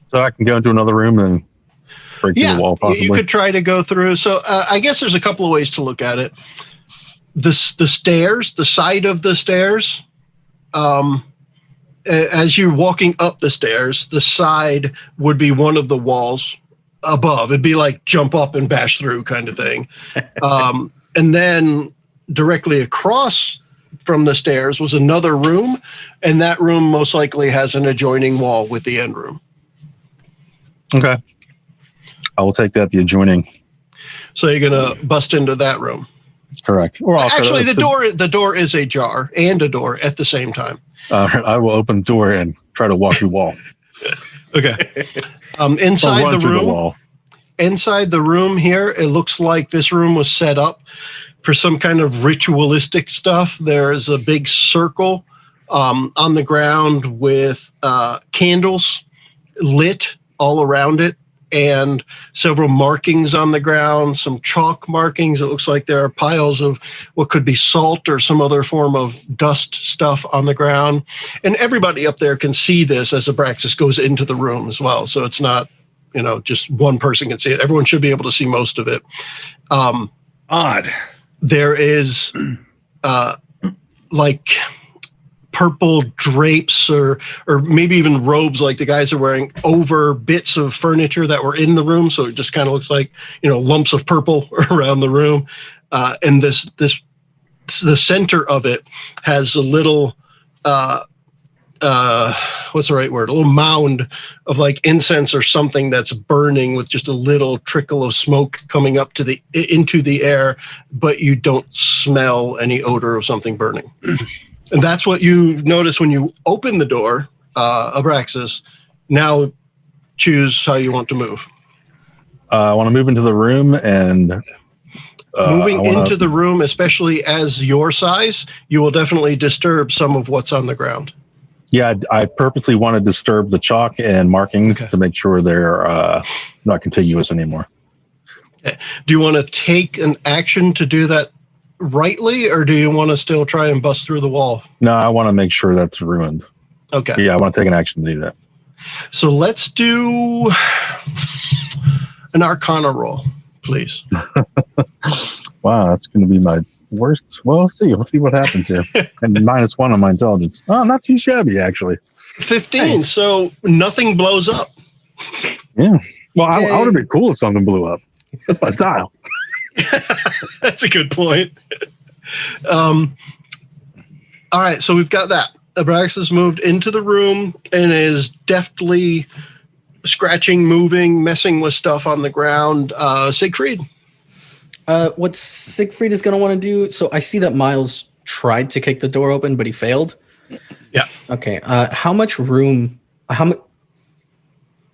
So I can go into another room and break through the wall, possibly. You could try to go through. So I guess there's a couple of ways to look at it. The stairs, the side of the stairs, as you're walking up the stairs, the side would be one of the walls above. It'd be like jump up and bash through kind of thing. And then directly across from the stairs was another room, and that room most likely has an adjoining wall with the end room. Okay. I will take that, the adjoining. So you're going to bust into that room. Correct. Or also, actually, the door is ajar and a door at the same time. I will open the door and try to walk through the wall. Okay. Inside the room, wall. Inside the room here, it looks like this room was set up for some kind of ritualistic stuff. There is a big circle on the ground with candles lit all around it, and several markings on the ground, some chalk markings. It looks like there are piles of what could be salt or some other form of dust stuff on the ground. And everybody up there can see this as Abraxas goes into the room as well. So it's not, just one person can see it. Everyone should be able to see most of it. Odd. There is like purple drapes or maybe even robes like the guys are wearing over bits of furniture that were in the room. So it just kind of looks like, lumps of purple around the room. And the center of it has a little, what's the right word? A little mound of like incense or something that's burning with just a little trickle of smoke coming up into the air, but you don't smell any odor of something burning. And that's what you notice when you open the door, Abraxas. Now choose how you want to move. I want to move into the room and... Moving into the room, especially as your size, you will definitely disturb some of what's on the ground. Yeah, I purposely want to disturb the chalk and markings to make sure they're not contiguous anymore. Do you want to take an action to do that rightly, or do you want to still try and bust through the wall? No, I want to make sure that's ruined. Okay. Yeah, I want to take an action to do that. So let's do an Arcana roll, please. Wow, that's going to be my worst. Well, let's see what happens here. And -1 on my intelligence. Oh, not too shabby, actually. 15. Nice. So nothing blows up. Yeah. Well, I would have been cool if something blew up. That's my style. That's a good point. All right, so we've got that. Abraxas moved into the room and is deftly scratching, moving, messing with stuff on the ground. Siegfried? What Siegfried is going to want to do, so I see that Miles tried to kick the door open, but he failed. Yeah. Okay, how much room...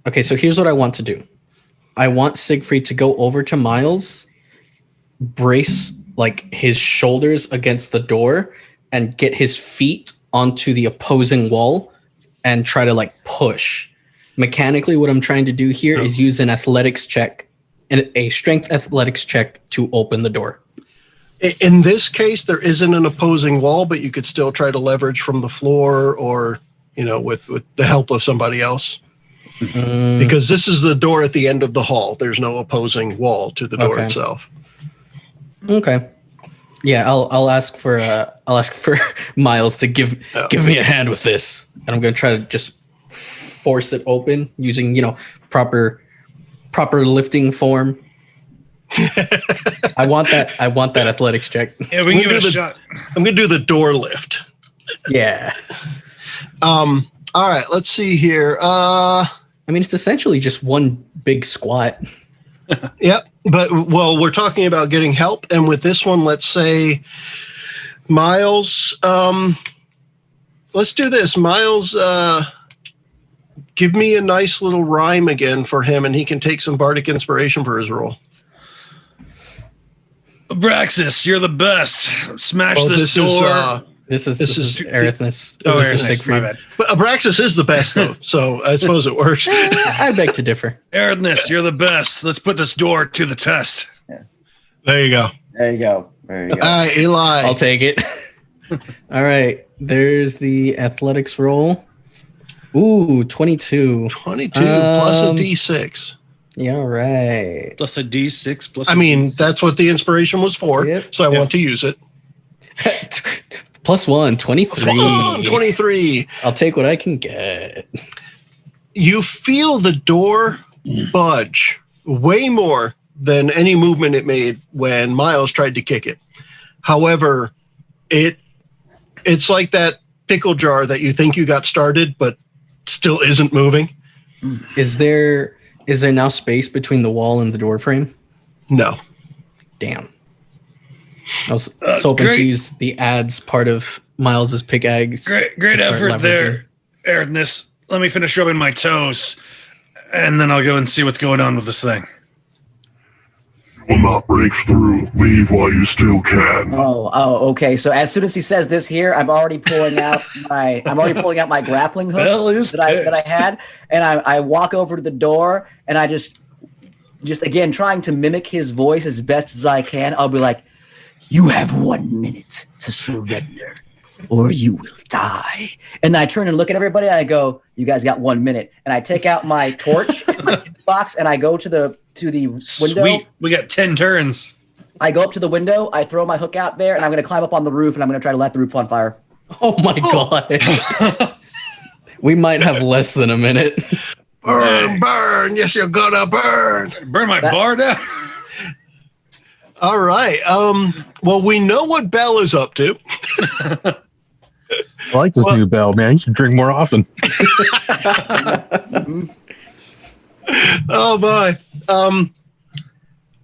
Okay, so here's what I want to do. I want Siegfried to go over to Miles, brace like his shoulders against the door, and get his feet onto the opposing wall and try to like push. Mechanically, what I'm trying to do here is use an athletics check and a strength athletics check to open the door. In this case, there isn't an opposing wall, but you could still try to leverage from the floor or, with the help of somebody else. Because this is the door at the end of the hall. There's no opposing wall to the door itself. Okay. Yeah, I'll ask for Miles to give me a hand with this, and I'm going to try to just force it open using proper lifting form. I want that athletics check. Yeah, we can give it a shot. I'm going to do the door lift. Yeah. All right, let's see here. I mean, it's essentially just one big squat. Yep. But, well, we're talking about getting help. And with this one, let's say Miles, let's do this. Miles, give me a nice little rhyme again for him, and he can take some bardic inspiration for his roll. Abraxas, you're the best. Smash this door. This is Erithmus. Oh, This is Erithmus, my Siegfried. bad. But Abraxas is the best, though, so I suppose it works. I beg to differ. Erithmus, you're the best. Let's put this door to the test. There you go. There you go. There you go. All right, Eli. I'll take it. All right. There's the athletics roll. Ooh, 22. 22 plus a Um, D6. Yeah, right. Plus a D6 plus. I mean, that's what the inspiration was for, Yep. so I want to use it. Plus 1, 23. Come on, 23. I'll take what I can get. You feel the door budge way more than any movement it made when Miles tried to kick it. However, it's like that pickle jar that you think you got started, but still isn't moving. Is there now space between the wall and the door frame? No. Damn. I was hoping to use the ads part of Miles's pickaxe. Great to start effort leveraging. there, Erithmus. Let me finish rubbing my toes, and then I'll go and see what's going on with this thing. Will not break through. Leave while you still can. Oh, okay. So as soon as he says this here, I'm already pulling out my grappling hook Bell is that I pissed. had, and I walk over to the door, and I just again trying to mimic his voice as best as I can. I'll be like, "You have 1 minute to surrender, or you will die." And I turn and look at everybody, and I go, "You guys got 1 minute." And I take out my torch and my box, and I go to the window. Sweet, we got 10 turns. I go up to the window, I throw my hook out there, and I'm going to climb up on the roof, and I'm going to try to light the roof on fire. Oh my god. We might have less than a minute. Burn, burn. Yes, you're gonna burn. Burn my bar down. All right. Well, we know what Bell is up to. I like this new Bell, man. You should drink more often. Oh, my.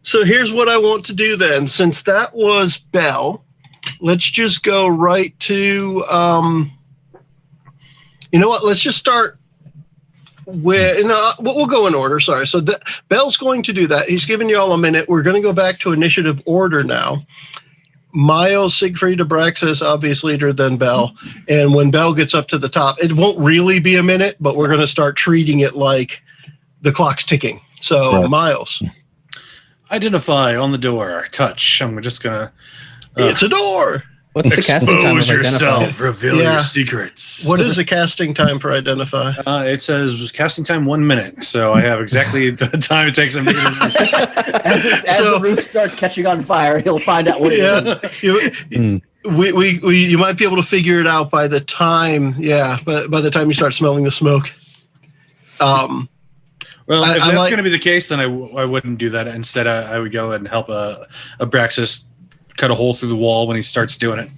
So here's what I want to do then. Since that was Bell, let's just go right to, you know what? Let's just start with, we'll go in order. Sorry. So Bell's going to do that. He's giving you all a minute. We're going to go back to initiative order now. Miles, Siegfried, Abraxas, obvious leader, then Bell. And when Bell gets up to the top, it won't really be a minute, but we're going to start treating it like the clock's ticking. So, Right. Miles. Identify on the door. Touch. I'm just gonna. It's a door. What's the casting time of Expose Identify? yourself. Reveal Yeah. your secrets. What is the casting time for Identify? It says casting time 1 minute, so I have exactly the time it takes him to get As the roof starts catching on fire, he'll find out what it is. Yeah. You might be able to figure it out by the time, but by the time you start smelling the smoke. Well, if I that's like- going to be the case, then I wouldn't do that. Instead, I would go and help Abraxas cut a hole through the wall when he starts doing it.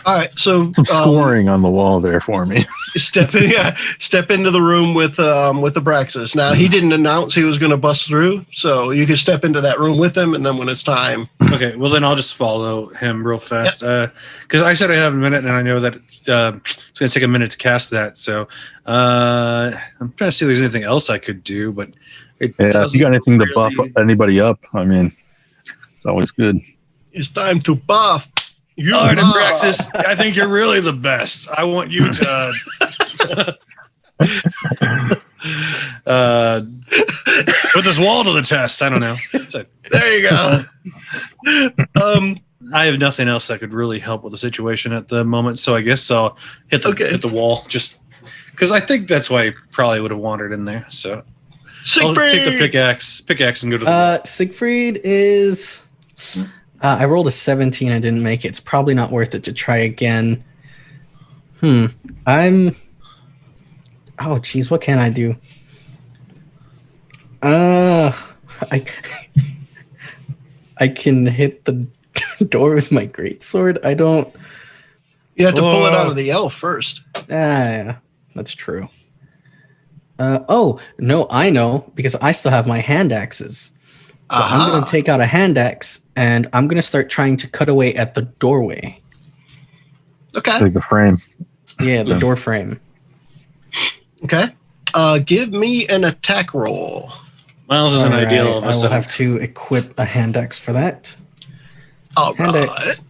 All right, so Some scoring on the wall there for me. step into the room with Abraxas. Now he didn't announce he was going to bust through, so you can step into that room with him, and then when it's time, Okay, well then I'll just follow him real fast because I said I have a minute, and I know that it's going to take a minute to cast that. So I'm trying to see if there's anything else I could do, but it Yeah, if doesn't you got anything to really- buff anybody up, I mean, it's always good. it's time to buff. You All right, buff. Abraxas, I think you're really the best. I want you to put this wall to the test. I don't know. There you go. I have nothing else that could really help with the situation at the moment, so I guess I'll hit the wall just because I think that's why he probably would have wandered in there. So I'll take the pickaxe and go to the wall. Siegfried is. I rolled a 17. I didn't make it. It's probably not worth it to try again. I'm. Oh, geez, what can I do? I can hit the door with my greatsword. I don't. You have to pull it out of the elf first. Yeah, that's true. Oh, no, I know, because I still have my hand axes. So I'm going to take out a hand axe and I'm going to start trying to cut away at the doorway. Okay. Like the frame. Yeah, the door frame. Okay. Give me an attack roll. Miles is an All ideal right, of a I will setup. have to equip a hand axe for that. All Hand right. axe.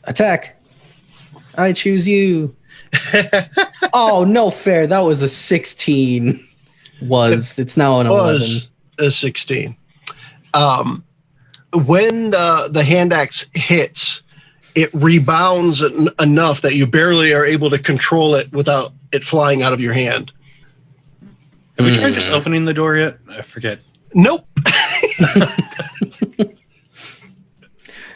Attack. I choose you. Oh, no fair. That was a 16. It's now an 11. Was a 16. When the hand axe hits, it rebounds enough that you barely are able to control it without it flying out of your hand. Have we tried just opening the door yet? I forget. Nope.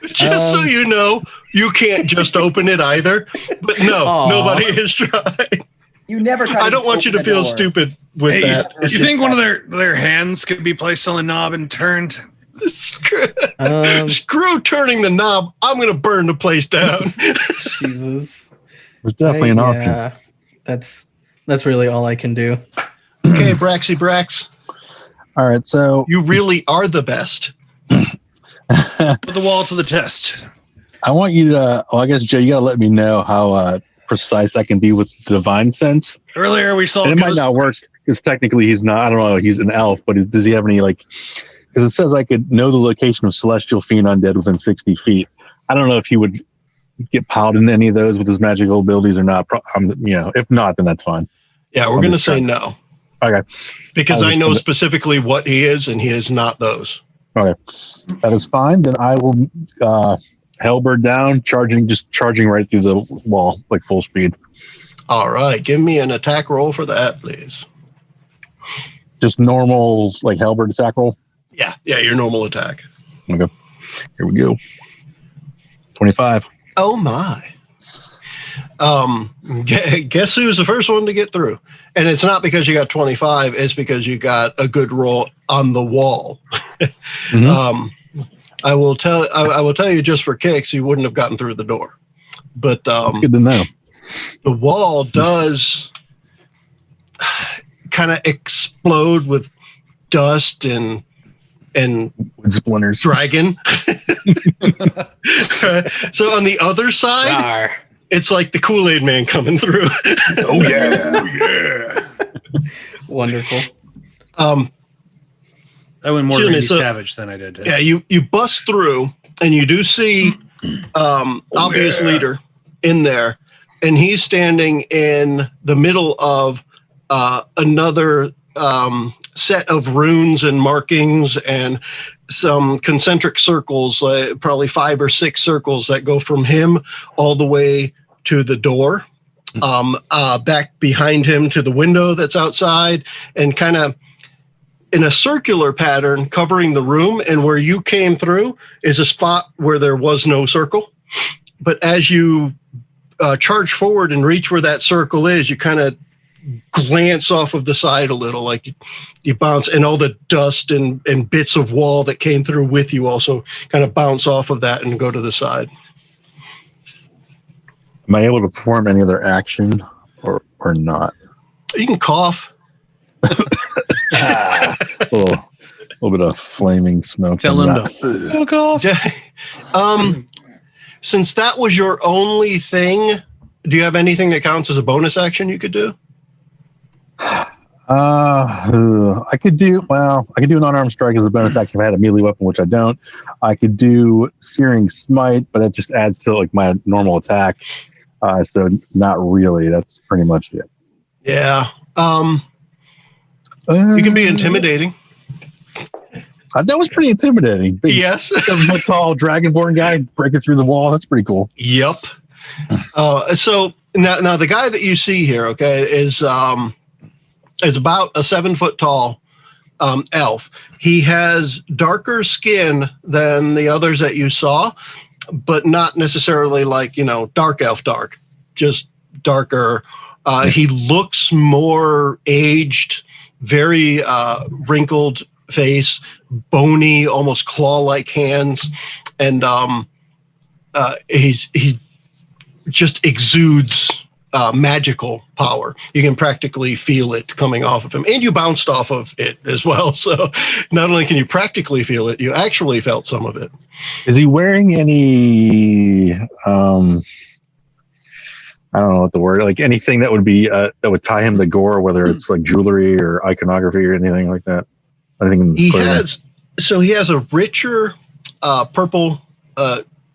Just so you know, you can't just open it either. But no, nobody has tried. You never try. I don't want you to feel stupid with that. You think one of their hands could be placed on the knob and turned? Screw turning the knob. I'm going to burn the place down. Jesus. There's definitely an option. That's really all I can do. Okay, Braxy Brax. All right, so you really are the best. Put the wall to the test. I want you to. Well, I guess Joe, you got to let me know how precise I can be with the divine sense. Earlier we saw. And it might not work because technically he's not. I don't know. He's an elf, but does he have any like? Because it says I could know the location of celestial fiend undead within 60 feet. I don't know if he would get piled into any of those with his magical abilities or not. If not, then that's fine. Yeah, we're going to say no. Okay. Because I know specifically what he is, and he is not those. Okay. That is fine. Then I will Hellbird down, charging right through the wall, like full speed. All right. Give me an attack roll for that, please. Just normal, like Hellbird attack roll? Yeah, your normal attack. Okay. Here we go. 25. Oh, my. Guess who's the first one to get through? And it's not because you got 25. It's because you got a good roll on the wall. Mm-hmm. I will tell you just for kicks, you wouldn't have gotten through the door. But that's good to know. The wall does kind of explode with dust and wood splinters. Dragon. So on the other side, it's like the Kool-Aid man coming through. Oh yeah. Wonderful. I went more Randy Savage than I did. Yeah, you bust through and you do see obvious leader in there, and he's standing in the middle of another set of runes and markings and some concentric circles, probably 5 or 6 circles that go from him all the way to the door, back behind him to the window that's outside, and kind of in a circular pattern covering the room. And where you came through is a spot where there was no circle. But as you charge forward and reach where that circle is, you kind of glance off of the side a little, like you bounce, and all the dust and bits of wall that came through with you also kind of bounce off of that and go to the side. Am I able to perform any other action or not? You can cough. A little bit of flaming smoke. Tell him to fuck off. Since that was your only thing, do you have anything that counts as a bonus action you could do? I could do an unarmed strike as a bonus action if I had a melee weapon, which I don't. I could do Searing Smite, but that just adds to like my normal attack. So not really. That's pretty much it. Yeah. You can be intimidating. That was pretty intimidating. Big, yes. 7-foot tall dragonborn guy breaking through the wall. That's pretty cool. Yep. So now the guy that you see here, okay, is about a 7-foot tall elf. He has darker skin than the others that you saw, but not necessarily like, dark elf dark, just darker. He looks more aged, very wrinkled face, bony, almost claw-like hands, and he just exudes magical power. You can practically feel it coming off of him, and you bounced off of it as well. So not only can you practically feel it, you actually felt some of it. Is he wearing any? I don't know what the word, like anything that would be that would tie him to gore, whether it's like jewelry or iconography or anything like that. I think he has a richer purple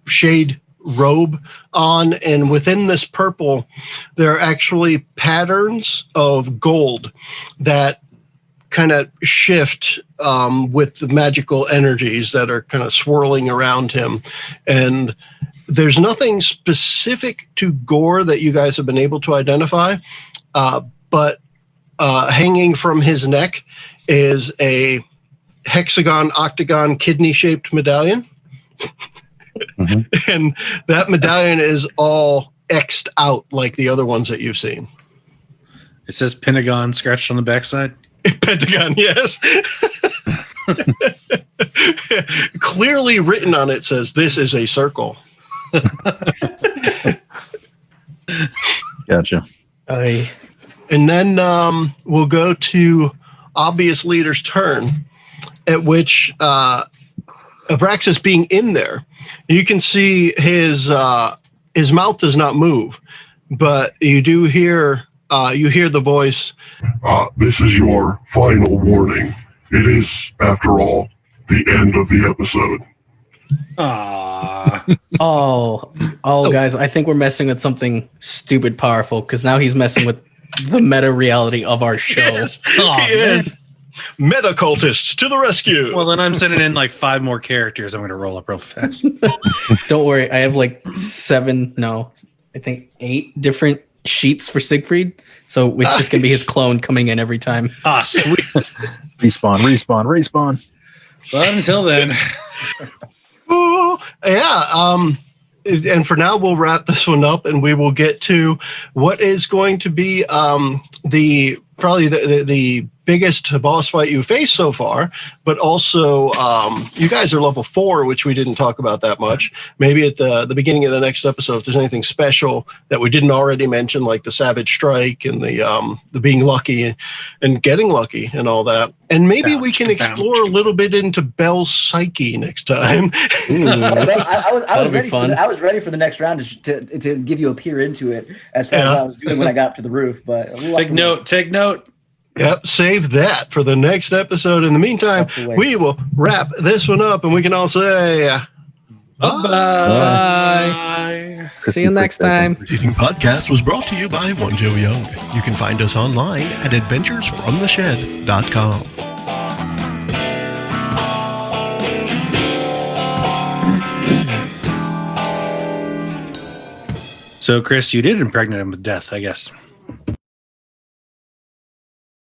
shade robe on, and within this purple there are actually patterns of gold that kind of shift with the magical energies that are kind of swirling around him. And there's nothing specific to gore that you guys have been able to identify, but hanging from his neck is a hexagon, octagon, kidney-shaped medallion. Mm-hmm. And that medallion is all X'd out like the other ones that you've seen. It says Pentagon scratched on the backside. Pentagon, yes. Clearly written on it says, "This is a circle." Gotcha. And then we'll go to obvious leader's turn, at which Abraxas being in there, you can see his mouth does not move, but you do hear the voice. This is your final warning. It is, after all, the end of the episode. Oh, guys, I think we're messing with something stupid powerful, because now he's messing with the meta reality of our show. Yes, he is. Meta cultists to the rescue. Well, then I'm sending in like 5 more characters. I'm going to roll up real fast. Don't worry, I have like 8 different sheets for Siegfried, so it's just going to be his clone coming in every time. Ah, sweet. Respawn. But until then. Ooh, yeah. And for now, we'll wrap this one up, and we will get to what is going to be the biggest boss fight you faced so far, but also you guys are level 4, which we didn't talk about that much. Maybe at the beginning of the next episode, if there's anything special that we didn't already mention, like the Savage Strike and the being lucky and getting lucky and all that. And maybe we can explore a little bit into Belle's psyche next time. I was ready for the next round to give you a peer into it, as far as I was doing when I got up to the roof. But Take note. Yep, save that for the next episode. In the meantime, we will wrap this one up, and we can all say bye. See you next time. Reading Podcast was brought to you by onejoeyoung. You can find us online at adventuresfromtheshed.com. So, Chris, you did impregnate him with death, I guess.